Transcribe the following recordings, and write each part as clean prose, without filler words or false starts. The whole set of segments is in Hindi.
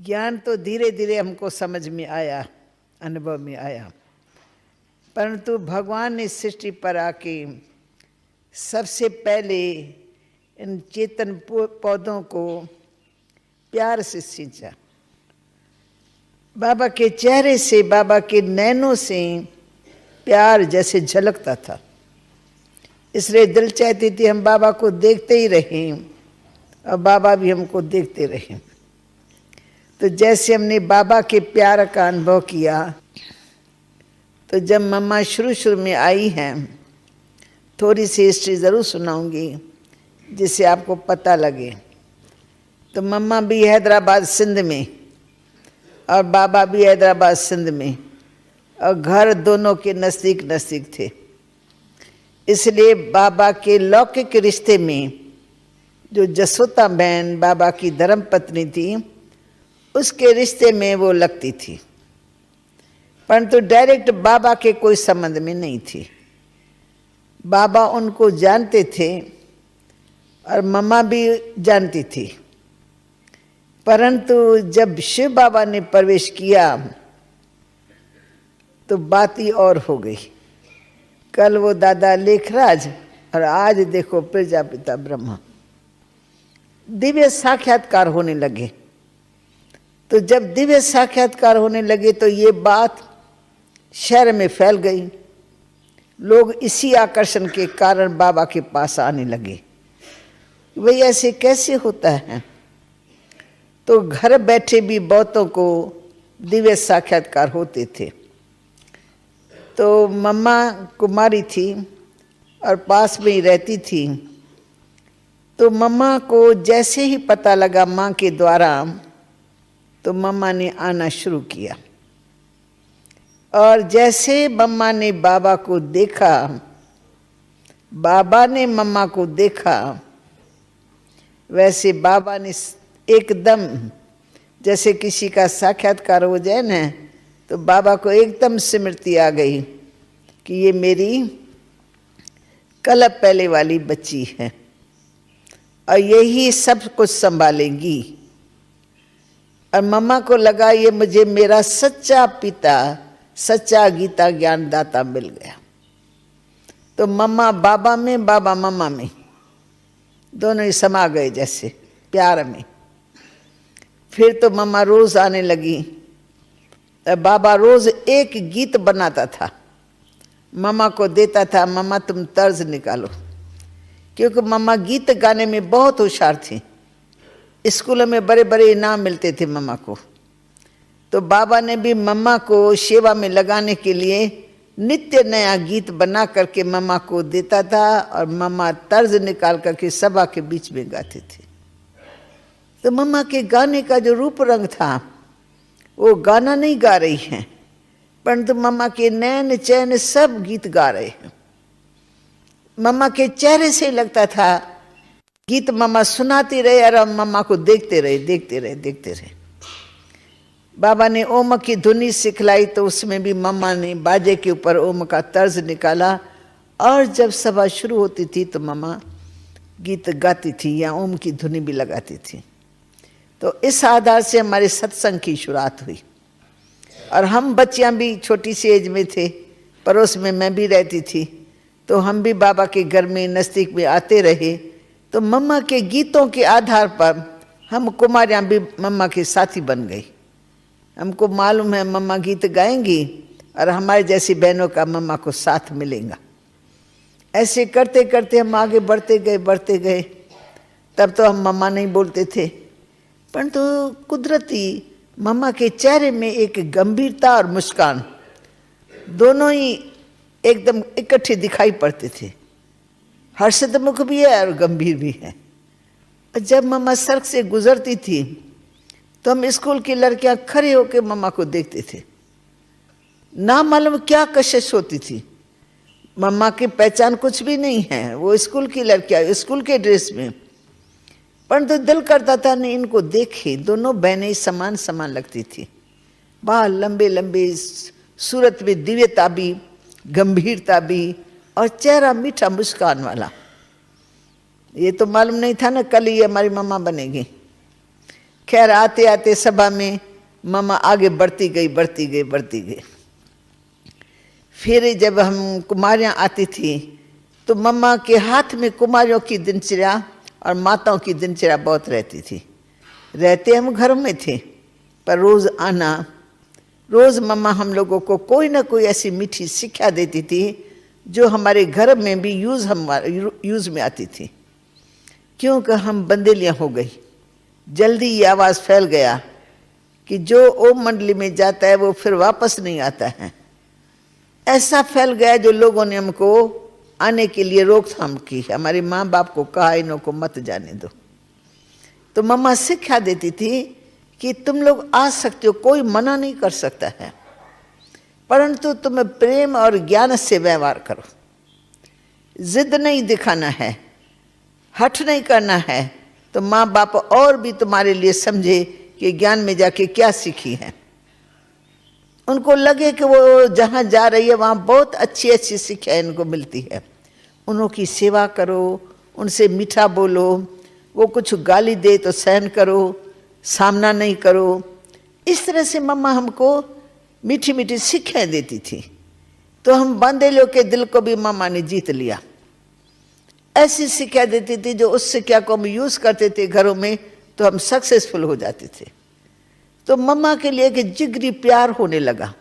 ज्ञान तो धीरे धीरे हमको समझ में आया, अनुभव में आया, परंतु भगवान ने सृष्टि पर आके सबसे पहले इन चेतन पौधों को प्यार से सींचा। बाबा के चेहरे से, बाबा के नैनों से प्यार जैसे झलकता था, इसलिए दिल चाहती थी हम बाबा को देखते ही रहें और बाबा भी हमको देखते रहें। तो जैसे हमने बाबा के प्यार का अनुभव किया, तो जब मम्मा शुरू में आई हैं, थोड़ी सी हिस्ट्री ज़रूर सुनाऊंगी जिससे आपको पता लगे। तो मम्मा भी हैदराबाद सिंध में और बाबा भी हैदराबाद सिंध में, और घर दोनों के नज़दीक नज़दीक थे, इसलिए बाबा के लौकिक रिश्ते में जो जसोता बहन बाबा की धर्म पत्नी थी, उसके रिश्ते में वो लगती थी, परंतु डायरेक्ट बाबा के कोई संबंध में नहीं थी। बाबा उनको जानते थे और मम्मा भी जानती थी, परंतु जब शिव बाबा ने प्रवेश किया तो बात ही और हो गई। कल वो दादा लेखराज और आज देखो प्रजापिता ब्रह्मा, दिव्य साक्षात्कार होने लगे। तो जब दिव्य साक्षात्कार होने लगे तो ये बात शहर में फैल गई, लोग इसी आकर्षण के कारण बाबा के पास आने लगे। वही ऐसे कैसे होता है? तो घर बैठे भी बहुतों को दिव्य साक्षात्कार होते थे। तो मम्मा कुमारी थी और पास में ही रहती थी, तो मम्मा को जैसे ही पता लगा माँ के द्वारा, तो मम्मा ने आना शुरू किया। और जैसे मम्मा ने बाबा को देखा, बाबा ने मम्मा को देखा, वैसे बाबा ने एकदम, जैसे किसी का साक्षात्कार हो जाए ना, तो बाबा को एकदम स्मृति आ गई कि ये मेरी कल पहले वाली बच्ची है और यही सब कुछ संभालेगी। और मम्मा को लगा ये मुझे मेरा सच्चा पिता, सच्चा गीता ज्ञानदाता मिल गया। तो मम्मा बाबा में, बाबा मम्मा में, दोनों ही समा गए जैसे प्यार में। फिर तो मम्मा रोज आने लगी। बाबा रोज एक गीत बनाता था, मम्मा को देता था, मम्मा तुम तर्ज निकालो, क्योंकि मम्मा गीत गाने में बहुत होशियार थी। स्कूलों में बड़े बड़े इनाम मिलते थे मम्मा को। तो बाबा ने भी मम्मा को सेवा में लगाने के लिए नित्य नया गीत बना करके मम्मा को देता था, और मम्मा तर्ज निकाल करके सभा के बीच में गाते थे। तो मम्मा के गाने का जो रूप रंग था, वो गाना नहीं गा रही हैं, परंतु मम्मा के नैन चैन सब गीत गा रहे हैं। मम्मा के चेहरे से लगता था गीत मम्मा सुनाती रहे और हम मम्मा को देखते रहे, देखते रहे, देखते रहे। बाबा ने ओम की धुनी सिखलाई, तो उसमें भी मम्मा ने बाजे के ऊपर ओम का तर्ज निकाला, और जब सभा शुरू होती थी तो मम्मा गीत गाती थी या ओम की धुनी भी लगाती थी। तो इस आधार से हमारे सत्संग की शुरुआत हुई। और हम बच्चियां भी छोटी सी एज में थे, पड़ोस में मैं भी रहती थी, तो हम भी बाबा के घर में नज़दीक में आते रहे। तो मम्मा के गीतों के आधार पर हम कुमारियाँ भी मम्मा के साथी बन गई। हमको मालूम है मम्मा गीत गाएंगी और हमारे जैसी बहनों का मम्मा को साथ मिलेगा। ऐसे करते करते हम आगे बढ़ते गए, बढ़ते गए। तब तो हम मम्मा नहीं बोलते थे, परंतु कुदरती मम्मा के चेहरे में एक गंभीरता और मुस्कान दोनों ही एकदम इकट्ठे दिखाई पड़ते थे। हर्षित मुख भी है और गंभीर भी है। और जब मम्मा सड़क से गुजरती थी तो हम स्कूल की लड़कियां खड़े होकर मम्मा को देखते थे। ना मालूम क्या कशिश होती थी, मम्मा की पहचान कुछ भी नहीं है, वो स्कूल की लड़कियां स्कूल के ड्रेस में, परंतु दिल करता था नहीं इनको देखे। दोनों बहनें समान समान लगती थी, बाल लंबे लंबे, सूरत में दिव्यता भी, गंभीरता भी, और चेहरा मीठा मुस्कान वाला। ये तो मालूम नहीं था ना कल ये हमारी मम्मा बनेगी, खैर आते आते सभा में मम्मा आगे बढ़ती गई। फिर जब हम कुमारियाँ आती थी तो मम्मा के हाथ में कुमारियों की दिनचर्या और माताओं की दिनचर्या बहुत रहती थी। रहते हम घर में थे, पर रोज़ आना, रोज़ मम्मा हम लोगों को कोई ना कोई ऐसी मीठी शिक्षा देती थी जो हमारे घर में भी यूज़ में आती थी। क्योंकि हम बंदेलियाँ हो गई, जल्दी ये आवाज़ फैल गया कि जो ओम मंडली में जाता है वो फिर वापस नहीं आता है। ऐसा फैल गया जो लोगों ने हमको आने के लिए रोकथाम की। हमारे माँ बाप को कहा इन्हों को मत जाने दो। तो मम्मा शिक्षा देती थी कि तुम लोग आ सकते हो, कोई मना नहीं कर सकता है, परंतु तुम्हें प्रेम और ज्ञान से व्यवहार करो। जिद नहीं दिखाना है, हठ नहीं करना है, तो माँ बाप और भी तुम्हारे लिए समझे कि ज्ञान में जाके क्या सीखी है। उनको लगे कि वो जहाँ जा रही है वहाँ बहुत अच्छी अच्छी शिक्षा इनको मिलती है। उनकी सेवा करो, उनसे मीठा बोलो, वो कुछ गाली दे तो सहन करो, सामना नहीं करो। इस तरह से मम्मा हमको मीठी मीठी शिक्षाएं देती थी। तो हम बंदेलियों के दिल को भी मम्मा ने जीत लिया। ऐसी शिक्षा देती थी जो उस शिक्षा को हम यूज़ करते थे घरों में तो हम सक्सेसफुल हो जाते थे। तो मम्मा के लिए कि जिगरी प्यार होने लगा।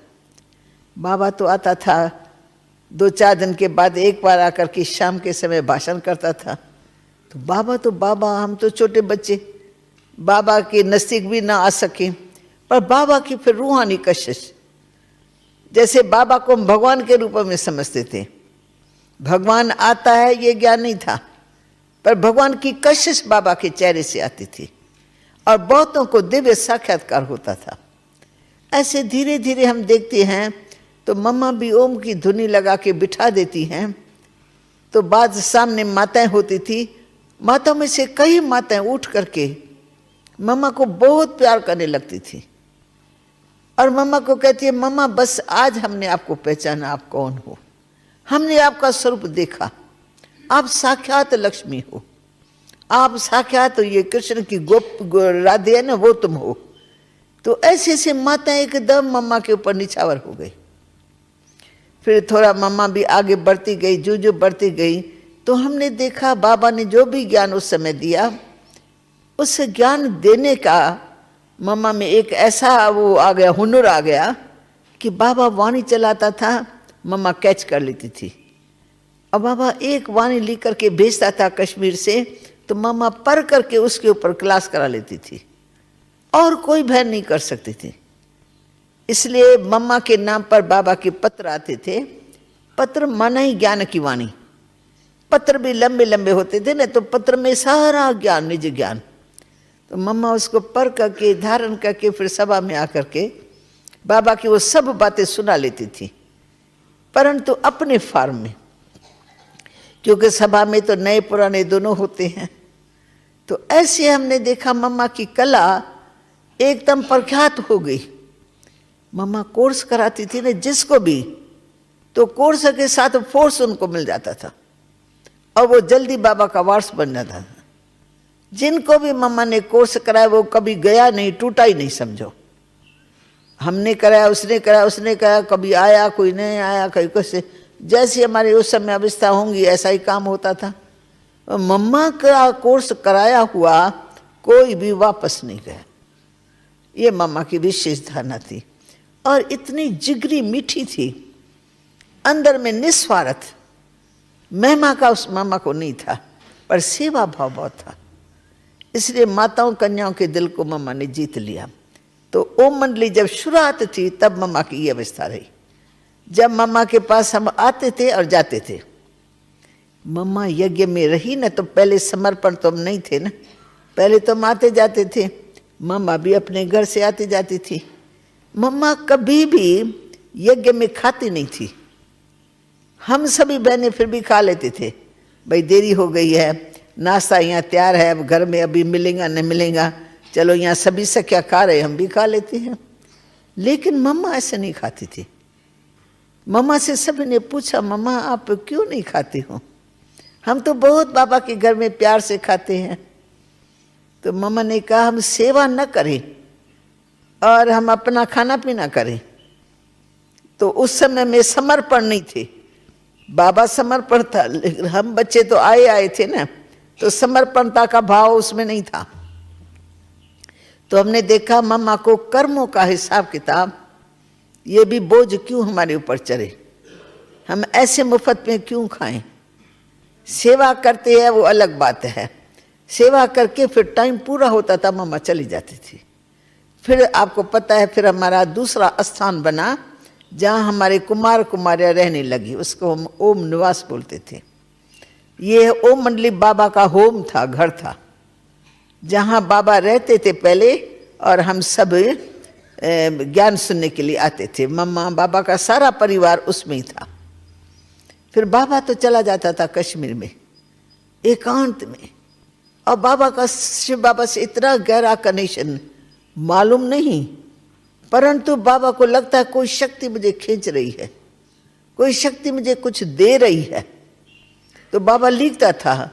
बाबा तो आता था 2-4 दिन के बाद एक बार आकर के शाम के समय भाषण करता था। तो बाबा, हम तो छोटे बच्चे, बाबा के नज़दीक भी ना आ सके, पर बाबा की फिर रूहानी कशिश, जैसे बाबा को हम भगवान के रूप में समझते थे। भगवान आता है ये ज्ञान नहीं था, पर भगवान की कशिश बाबा के चेहरे से आती थी और बहुतों को दिव्य साक्षात्कार होता था। ऐसे धीरे धीरे हम देखते हैं तो मम्मा भी ओम की धुनी लगा के बिठा देती हैं। तो बाद सामने माताएं होती थी, माताओं में से कई माताएं उठ करके मम्मा को बहुत प्यार करने लगती थी और मम्मा को कहती है, मम्मा बस आज हमने आपको पहचाना, आप कौन हो, हमने आपका स्वरूप देखा, आप साक्षात लक्ष्मी हो, आप साक्षात ये कृष्ण की राधे है ना, वो तुम हो। तो ऐसे ऐसे माताएं एकदम मम्मा के ऊपर निछावर हो गई। फिर थोड़ा मम्मा भी आगे बढ़ती गई, जो बढ़ती गई तो हमने देखा बाबा ने जो भी ज्ञान उस समय दिया, उस ज्ञान देने का मम्मा में एक ऐसा वो आ गया, हुनर आ गया कि बाबा वाणी चलाता था, मम्मा कैच कर लेती थी। और बाबा एक वाणी लिख करके भेजता था कश्मीर से, तो मम्मा पढ़ करके उसके ऊपर क्लास करा लेती थी और कोई भय नहीं कर सकती थी। इसलिए मम्मा के नाम पर बाबा के पत्र आते थे। पत्र माना ही ज्ञान की वाणी। पत्र भी लंबे लंबे होते थे ना, तो पत्र में सारा ज्ञान, निज ज्ञान। तो मम्मा उसको पढ़ करके धारण करके फिर सभा में आकर के बाबा की वो सब बातें सुना लेती थी, परंतु अपने फॉर्म में, क्योंकि सभा में तो नए पुराने दोनों होते हैं। तो ऐसे हमने देखा मम्मा की कला एकदम प्रख्यात हो गई। मम्मा कोर्स कराती थी ना जिसको भी, तो कोर्स के साथ फोर्स उनको मिल जाता था और वो जल्दी बाबा का वारस बन जाता था। जिनको भी मम्मा ने कोर्स कराया वो कभी गया नहीं, टूटा ही नहीं समझो। हमने कराया, उसने कराया, उसने कराया, कभी आया, कोई नहीं आया, कहीं कैसे, जैसी हमारी उस समय अवस्था होंगी ऐसा ही काम होता था। मम्मा का कोर्स कराया हुआ कोई भी वापस नहीं गया। ये मम्मा की विशेष धारणा थी और इतनी जिगरी मीठी थी, अंदर में निस्वार्थ। महिमा का उस मम्मा को नहीं था, पर सेवा भाव बहुत था। इसलिए माताओं कन्याओं के दिल को मम्मा ने जीत लिया। तो ओम मंडली जब शुरुआत थी तब मम्मा की ये अवस्था रही। जब मम्मा के पास हम आते थे और जाते थे, मम्मा यज्ञ में रही ना, तो पहले समर्पण तो हम नहीं थे ना, पहले तो हम आते जाते थे। मम्मा भी अपने घर से आती जाती थी। मम्मा कभी भी यज्ञ में खाती नहीं थी। हम सभी बहनें फिर भी खा लेते थे, भाई देरी हो गई है, नाश्ता यहाँ तैयार है, अब घर में अभी मिलेगा न मिलेगा, चलो यहाँ सभी से क्या खा रहे, हम भी खा लेते हैं। लेकिन मम्मा ऐसे नहीं खाती थी। मम्मा से सभी ने पूछा, मम्मा आप क्यों नहीं खाती हो? हम तो बहुत बाबा के घर में प्यार से खाते हैं। तो मम्मा ने कहा हम सेवा न करें और हम अपना खाना पीना करें। तो उस समय में समर्पण नहीं थे, बाबा समर्पण था, लेकिन हम बच्चे तो आए थे ना, तो समर्पणता का भाव उसमें नहीं था। तो हमने देखा मम्मा को कर्मों का हिसाब किताब, ये भी बोझ क्यों हमारे ऊपर चढ़े, हम ऐसे मुफ्त में क्यों खाएं। सेवा करते हैं वो अलग बात है, सेवा करके फिर टाइम पूरा होता था मम्मा चली जाती थी। फिर आपको पता है फिर हमारा दूसरा स्थान बना जहाँ हमारे कुमार कुमारियाँ रहने लगी, उसको हम ओम निवास बोलते थे। ये ओम मंडली बाबा का होम था, घर था, जहाँ बाबा रहते थे पहले और हम सब ज्ञान सुनने के लिए आते थे। मम्मा बाबा का सारा परिवार उसमें ही था। फिर बाबा तो चला जाता था कश्मीर में एकांत में, और बाबा का शिव बाबा से इतना गहरा कनेक्शन मालूम नहीं, परंतु बाबा को लगता है कोई शक्ति मुझे खींच रही है, कोई शक्ति मुझे कुछ दे रही है। तो बाबा लिखता था,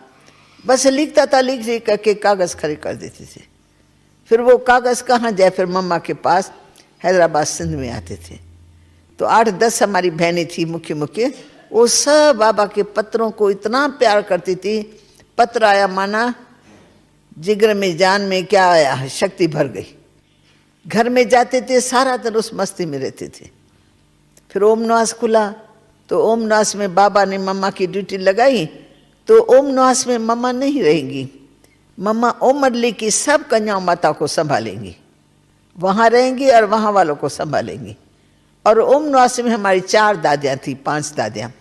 बस लिखता था, लिख करके कागज खड़े कर देते थे। फिर वो कागज कहाँ जाए, फिर मम्मा के पास हैदराबाद सिंध में आते थे। तो 8-10 हमारी बहनें थी मुख्य, वो सब बाबा के पत्रों को इतना प्यार करती थी। पत्र आया माना जिगर में जान में क्या आया, शक्ति भर गई। घर में जाते थे सारा दिन उस मस्ती में रहते थे। फिर ओम निवास खुला तो ओम निवास में बाबा ने मम्मा की ड्यूटी लगाई। तो ओम निवास में मम्मा नहीं रहेंगी, मम्मा ओम मंडली की सब कन्याओं माता को संभालेंगी, वहाँ रहेंगी और वहाँ वालों को संभालेंगी। और ओम निवास में हमारी 4 दादियाँ थी, 5 दादियाँ।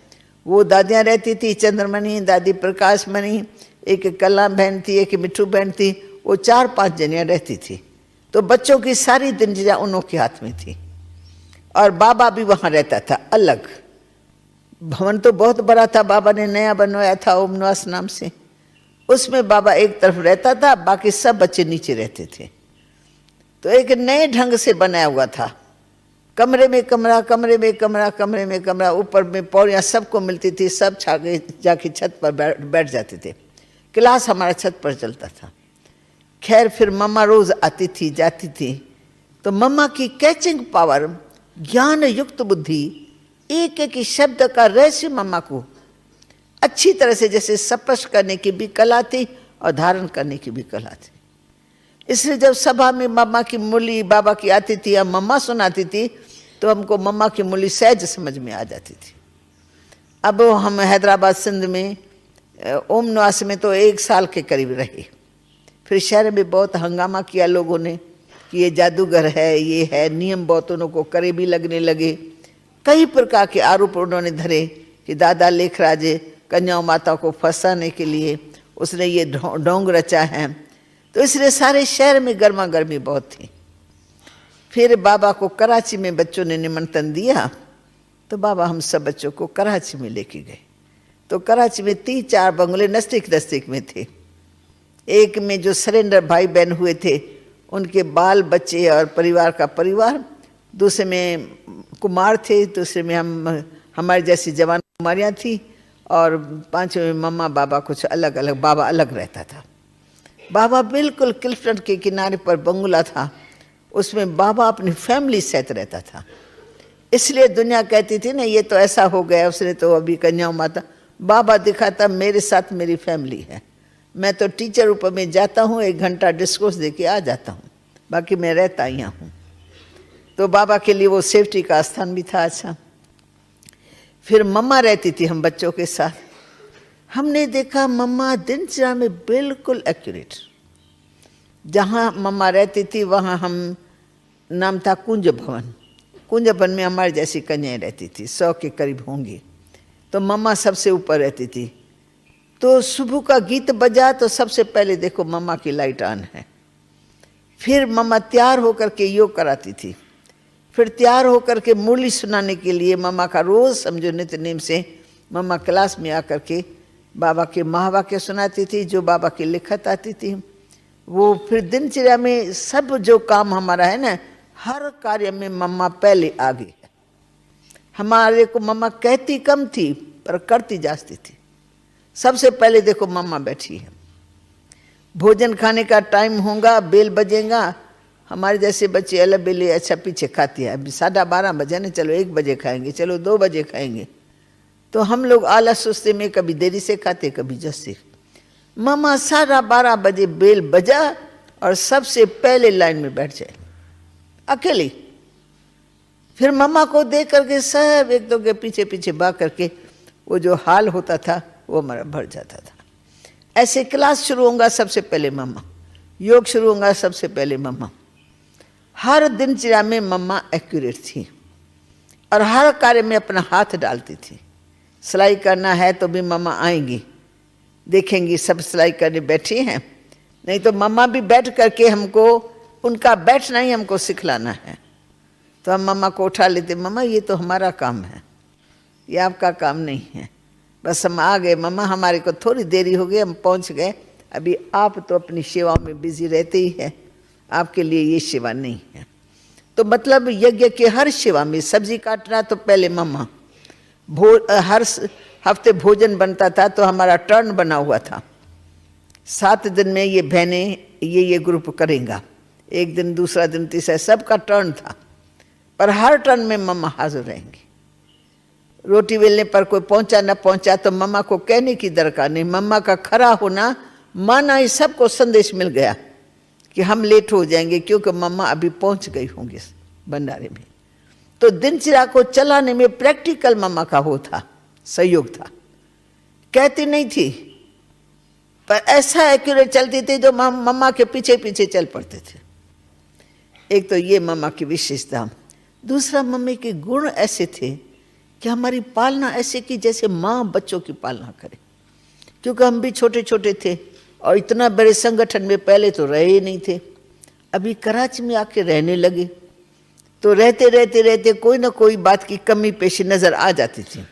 वो दादियाँ रहती थी, चंद्रमणि, दादी प्रकाशमणि, एक कला बहन थी, एक मिठू बहन थी, वो 4-5 जनियाँ रहती थी। तो बच्चों की सारी दिनचर्या उन्हों के हाथ में थी। और बाबा भी वहाँ रहता था अलग। भवन तो बहुत बड़ा था, बाबा ने नया बनवाया था ओम निवास नाम से। उसमें बाबा एक तरफ रहता था, बाकी सब बच्चे नीचे रहते थे। तो एक नए ढंग से बनाया हुआ था, कमरे में कमरा, कमरे में कमरा, कमरे में कमरा, ऊपर में पौड़ियाँ सबको मिलती थी, सब छागे जाके छत पर बैठ जाते थे। क्लास हमारा छत पर चलता था। खैर फिर मम्मा रोज आती थी जाती थी। तो मम्मा की कैचिंग पावर, ज्ञान युक्त बुद्धि, एक एक शब्द का रहस्य मम्मा को अच्छी तरह से जैसे स्पष्ट करने की भी कला थी और धारण करने की भी कला थी। इसलिए जब सभा में मम्मा की मुरली बाबा की आती थी या मम्मा सुनाती थी तो हमको मम्मा की मुरली सहज समझ में आ जाती थी। अब हम हैदराबाद सिंध में ओम निवास में तो 1 साल के करीब रहे। फिर शहर में बहुत हंगामा किया लोगों ने कि ये जादूगर है, ये है, नियम बहुत उन्हों को करे भी लगने लगे। कई प्रकार के आरोप उन्होंने धरे कि दादा लेखराज कन्याओं माता को फंसाने के लिए उसने ये ढोंग रचा है। तो इसलिए सारे शहर में गर्मा गर्मी बहुत थी। फिर बाबा को कराची में बच्चों ने निमंत्रण दिया, तो बाबा हम सब बच्चों को कराची में लेके गए। तो कराची में 3-4 बंगले नज़दीक में थे। एक में जो सरेंडर भाई बहन हुए थे उनके बाल बच्चे और परिवार का परिवार, दूसरे में कुमार थे, दूसरे में हमारे जैसी जवान कुमारियाँ थी, और 5वें में मम्मा बाबा कुछ अलग अलग, बाबा अलग रहता था। बाबा बिल्कुल क्लिफ्टन के किनारे पर बंगला था, उसमें बाबा अपनी फैमिली सहित रहता था। इसलिए दुनिया कहती थी ना ये तो ऐसा हो गया, उसने तो अभी कन्याओं माता। बाबा दिखाता मेरे साथ मेरी फैमिली है। मैं तो टीचर ऊपर में जाता हूँ, 1 घंटा डिस्कोर्स दे के आ जाता हूँ, बाकी मैं रहता यहाँ हूँ। तो बाबा के लिए वो सेफ्टी का स्थान भी था। अच्छा, फिर मम्मा रहती थी हम बच्चों के साथ। हमने देखा मम्मा दिनचर्या में बिल्कुल एक्यूरेट। जहाँ मम्मा रहती थी वहाँ हम, नाम था कुंज भवन। कुंज भवन में हमारे जैसी कन्याएं रहती थी, 100 के करीब होंगी। तो मम्मा सबसे ऊपर रहती थी। तो सुबह का गीत बजा तो सबसे पहले देखो मम्मा की लाइट ऑन है। फिर मम्मा तैयार होकर के योग कराती थी। फिर तैयार होकर के मुरली सुनाने के लिए मम्मा का रोज़ समझो नित्य नेम से मम्मा क्लास में आकर के बाबा के महावाक्य सुनाती थी, जो बाबा की लिखत आती थी वो। फिर दिनचर्या में सब जो काम हमारा है ना, हर कार्य में मम्मा पहले आगे है। हमारे को मम्मा कहती कम थी पर करती जाती थी। सबसे पहले देखो मम्मा बैठी है। भोजन खाने का टाइम होगा, बेल बजेगा, हमारे जैसे बच्चे अलग बेले अच्छा पीछे खाती है। अभी 12:30 बजे ना, चलो 1 बजे खाएंगे, चलो 2 बजे खाएंगे। तो हम लोग आलस सुस्ते में कभी देरी से खाते, कभी जल्दी। मामा 12:30 बजे बेल बजा और सबसे पहले लाइन में बैठ जाए अकेली। फिर मम्मा को देख करके सब एक दो के पीछे पीछे भाग करके वो जो हाल होता था वो हमारा भर जाता था। ऐसे क्लास शुरू होगा सबसे पहले मम्मा, योग शुरू होगा सबसे पहले मम्मा। हर दिनचर्या में मम्मा एक्यूरेट थी और हर कार्य में अपना हाथ डालती थी। सिलाई करना है तो भी मम्मा आएंगी, देखेंगी सब सिलाई करने बैठी हैं, नहीं तो मम्मा भी बैठ करके हमको, उनका बैठना ही हमको सिखलाना है। तो हम मम्मा को उठा लेते, मम्मा ये तो हमारा काम है, ये आपका काम नहीं है। बस हम आ गए मम्मा, हमारे को थोड़ी देरी हो गई, हम पहुंच गए। अभी आप तो अपनी सेवाओं में बिजी रहते ही हैं, आपके लिए ये सेवा नहीं है। तो मतलब यज्ञ के हर सेवा में सब्जी काटना तो पहले मम्मा, हर हफ्ते भोजन बनता था तो हमारा टर्न बना हुआ था। 7 दिन में ये बहनें ये ग्रुप करेंगे, एक दिन दूसरा दिन तीसरा, सबका टर्न था। पर हर टर्न में मम्मा हाजिर रहेंगी। रोटी बेलने पर कोई पहुंचा ना पहुंचा तो मम्मा को कहने की दरकार नहीं, मम्मा का खड़ा होना माना ही सबको संदेश मिल गया कि हम लेट हो जाएंगे क्योंकि मम्मा अभी पहुंच गई होंगी भंडारे में। तो दिनचर्या को चलाने में प्रैक्टिकल मम्मा का वो था, सहयोग था। कहती नहीं थी पर ऐसा एक्यूरेट चलती थी जो मम्मा के पीछे पीछे चल पड़ते थे। एक तो ये मम्मा की विशेषता। दूसरा, मम्मी के गुण ऐसे थे कि हमारी पालना ऐसे की जैसे माँ बच्चों की पालना करे। क्योंकि हम भी छोटे छोटे थे और इतना बड़े संगठन में पहले तो रहे ही नहीं थे। अभी कराची में आके रहने लगे तो रहते रहते रहते कोई ना कोई बात की कमी पेशी नजर आ जाती थी।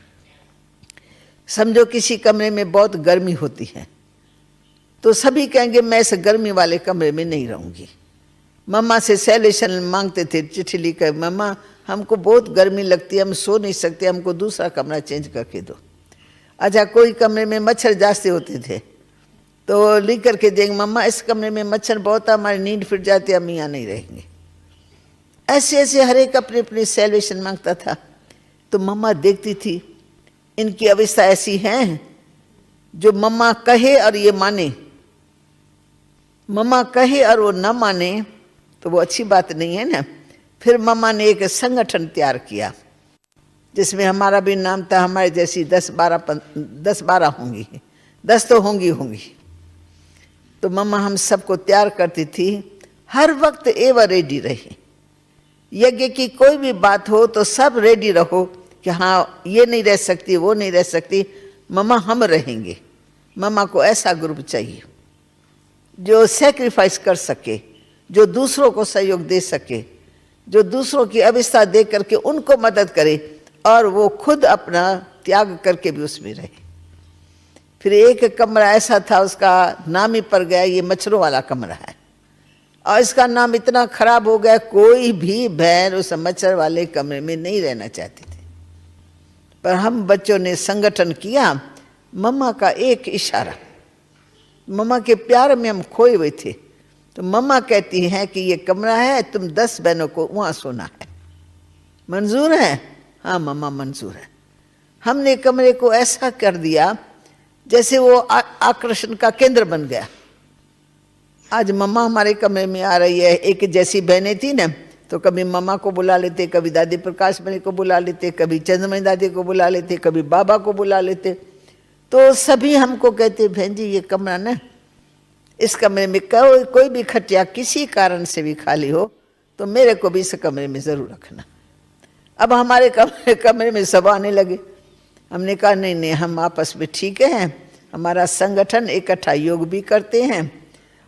समझो किसी कमरे में बहुत गर्मी होती है तो सभी कहेंगे मैं इस गर्मी वाले कमरे में नहीं रहूंगी। मम्मा से सैल्यूशन मांगते थे, चिट्ठी लिखकर, मम्मा हमको बहुत गर्मी लगती है, हम सो नहीं सकते, हमको दूसरा कमरा चेंज करके दो। अच्छा, कोई कमरे में मच्छर जाते होते थे तो लिख करके देंगे, मम्मा इस कमरे में मच्छर बहुत है, हमारी नींद फिट जाती है, हम यहाँ नहीं रहेंगे। ऐसे ऐसे हर एक अपनी अपनी सैल्यूशन मांगता था। तो मम्मा देखती थी इनकी अवस्था ऐसी है, जो मम्मा कहे और ये माने, मम्मा कहे और वो न माने तो वो अच्छी बात नहीं है ना। फिर मम्मा ने एक संगठन तैयार किया जिसमें हमारा भी नाम था। हमारे जैसी 10-12 होंगी, 10 तो होंगी। तो मम्मा हम सबको तैयार करती थी, हर वक्त एवर रेडी रही। यज्ञ की कोई भी बात हो तो सब रेडी रहो कि हाँ ये नहीं रह सकती, वो नहीं रह सकती, मम्मा हम रहेंगे। मम्मा को ऐसा ग्रुप चाहिए जो सेक्रीफाइस कर सके, जो दूसरों को सहयोग दे सके, जो दूसरों की अवस्था देख करके उनको मदद करे और वो खुद अपना त्याग करके भी उसमें रहे। फिर एक कमरा ऐसा था, उसका नाम ही पड़ गया, ये मच्छरों वाला कमरा है। और इसका नाम इतना खराब हो गया, कोई भी बहन उस मच्छर वाले कमरे में नहीं रहना चाहती थी। पर हम बच्चों ने संगठन किया, मम्मा का एक इशारा, मम्मा के प्यार में हम खोए हुए थे। तो मम्मा कहती हैं कि ये कमरा है, तुम 10 बहनों को वहाँ सोना है, मंजूर है? हाँ मम्मा मंजूर है। हमने कमरे को ऐसा कर दिया जैसे वो आकर्षण का केंद्र बन गया। आज मम्मा हमारे कमरे में आ रही है। एक जैसी बहनें थी ना तो कभी मम्मा को बुला लेते, कभी दादी प्रकाश मणि को बुला लेते, कभी चंद्रमणि दादी को बुला लेते, कभी बाबा को बुला लेते। तो सभी हमको कहते, बहन जी ये कमरा ना, इस कमरे में कोई भी खटिया किसी कारण से भी खाली हो तो मेरे को भी इस कमरे में जरूर रखना। अब हमारे कमरे में सब आने लगे। हमने कहा नहीं नहीं, हम आपस में ठीक हैं, हमारा संगठन इकट्ठा योग भी करते हैं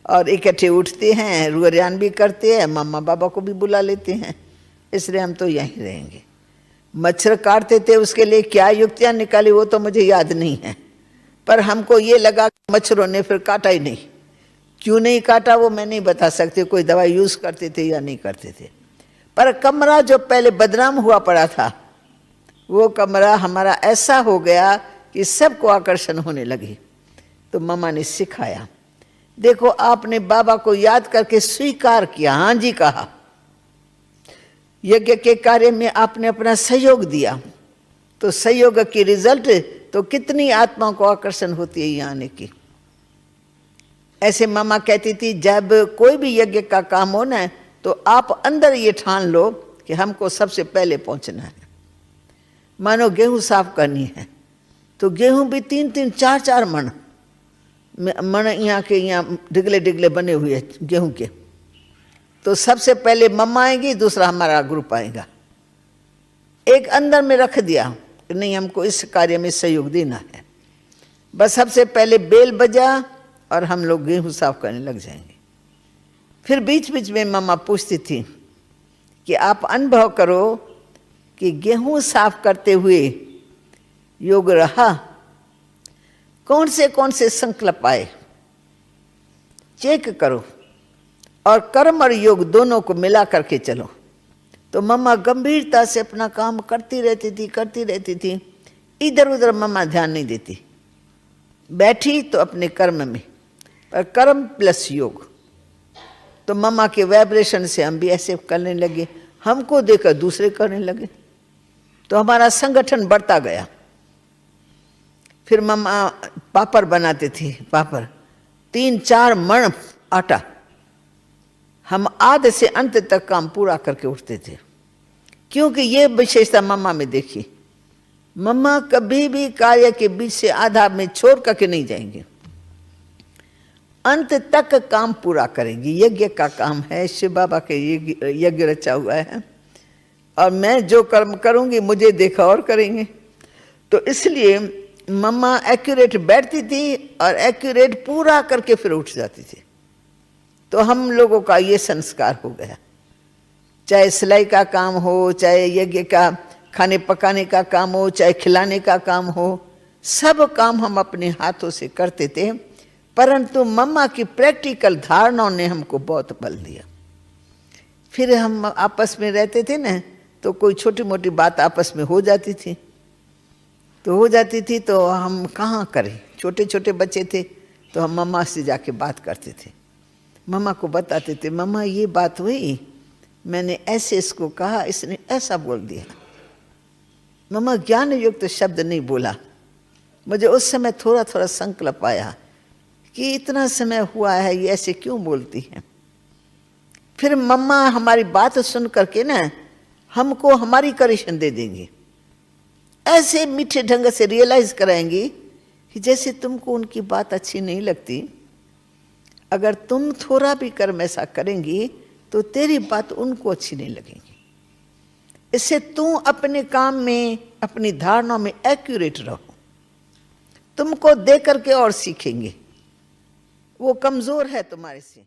और इकट्ठे उठते हैं, रुआन भी करते हैं, मम्मा बाबा को भी बुला लेते हैं, इसलिए हम तो यहीं रहेंगे। मच्छर काटते थे, उसके लिए क्या युक्तियाँ निकाली वो तो मुझे याद नहीं है, पर हमको ये लगा मच्छरों ने फिर काटा ही नहीं। क्यों नहीं काटा वो मैं नहीं बता सकती, कोई दवाई यूज करते थे या नहीं करते थे। पर कमरा जो पहले बदनाम हुआ पड़ा था वो कमरा हमारा ऐसा हो गया कि सबको आकर्षण होने लगी। तो मम्मा ने सिखाया देखो आपने बाबा को याद करके स्वीकार किया, हाँ जी कहा, यज्ञ के कार्य में आपने अपना सहयोग दिया, तो सहयोग की रिजल्ट तो कितनी आत्माओं को आकर्षण होती है यहाँ आने की। ऐसे मामा कहती थी जब कोई भी यज्ञ का काम हो ना तो आप अंदर ये ठान लो कि हमको सबसे पहले पहुंचना है। मानो गेहूं साफ करनी है तो गेहूं भी 3-3, 4-4 मन यहाँ के यहाँ डिगले डिगले बने हुए गेहूं के, तो सबसे पहले मम्मा आएंगी, दूसरा हमारा ग्रुप आएगा। एक अंदर में रख दिया कि नहीं हमको इस कार्य में सहयोग देना है, बस सबसे पहले बेल बजा और हम लोग गेहूं साफ करने लग जाएंगे। फिर बीच बीच में मम्मा पूछती थी कि आप अनुभव करो कि गेहूं साफ करते हुए योग रहा, कौन से संकल्प आए, चेक करो और कर्म और योग दोनों को मिला करके चलो। तो मम्मा गंभीरता से अपना काम करती रहती थी, इधर उधर मम्मा ध्यान नहीं देती, बैठी तो अपने कर्म में, पर कर्म प्लस योग। तो मम्मा के वाइब्रेशन से हम भी ऐसे करने लगे, हमको देखकर दूसरे करने लगे, तो हमारा संगठन बढ़ता गया। फिर मम्मा पापड़ बनाते थे, पापड़ 3-4 मण आटा, हम आधे से अंत तक काम पूरा करके उठते थे, क्योंकि ये विशेषता मम्मा में देखी। मम्मा कभी भी कार्य के बीच से आधा में छोड़ करके नहीं जाएंगे, अंत तक काम पूरा करेंगी। यज्ञ का काम है, शिव बाबा के यज्ञ रचा हुआ है, और मैं जो कर्म करूंगी मुझे देखा और करेंगे। तो इसलिए मम्मा एक्यूरेट बैठती थी और एक्यूरेट पूरा करके फिर उठ जाती थी। तो हम लोगों का ये संस्कार हो गया, चाहे सिलाई का काम हो, चाहे यज्ञ का खाने पकाने का काम हो, चाहे खिलाने का काम हो, सब काम हम अपने हाथों से करते थे। परंतु मम्मा की प्रैक्टिकल धारणाओं ने हमको बहुत बल दिया। फिर हम आपस में रहते थे ना, तो कोई छोटी मोटी बात आपस में हो जाती थी, तो हम कहाँ करें, छोटे छोटे बच्चे थे, तो हम मम्मा से जाके बात करते थे, मम्मा को बताते थे, मम्मा ये बात हुई, मैंने ऐसे इसको कहा, इसने ऐसा बोल दिया। मम्मा ज्ञान युक्त शब्द नहीं बोला, मुझे उस समय थोड़ा थोड़ा संकल्प आया कि इतना समय हुआ है ये ऐसे क्यों बोलती है। फिर मम्मा हमारी बात सुन करके ना हमको हमारी करेक्शन दे देंगी, ऐसे मीठे ढंग से रियलाइज कराएंगी कि जैसे तुमको उनकी बात अच्छी नहीं लगती, अगर तुम थोड़ा भी कर्म ऐसा करेंगी तो तेरी बात उनको अच्छी नहीं लगेगी। इससे तुम अपने काम में, अपनी धारणाओं में एक्यूरेट रहो, तुमको दे करके और सीखेंगे, वो कमजोर है तुम्हारे से।